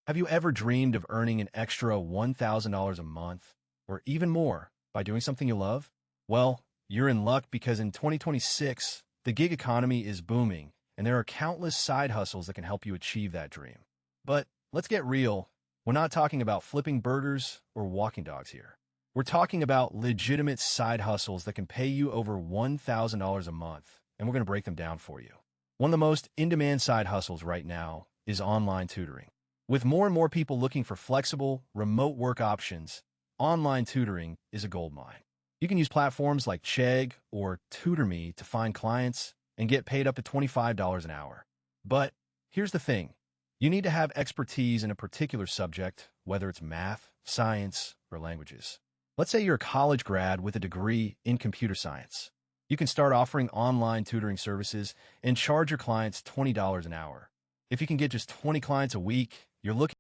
Have you ever dreamed of earning an extra $1,000 a month or even more by doing something you love? Well, you're in luck because in 2026, the gig economy is booming and there are countless side hustles that can help you achieve that dream. But let's get real. We're not talking about flipping burgers or walking dogs here. We're talking about legitimate side hustles that can pay you over $1,000 a month, and we're going to break them down for you. One of the most in-demand side hustles right now is online tutoring. With more and more people looking for flexible, remote work options, online tutoring is a goldmine. You can use platforms like Chegg or TutorMe to find clients and get paid up to $25 an hour. But here's the thing. You need to have expertise in a particular subject, whether it's math, science, or languages. Let's say you're a college grad with a degree in computer science. You can start offering online tutoring services and charge your clients $20 an hour. If you can get just 20 clients a week, you're looking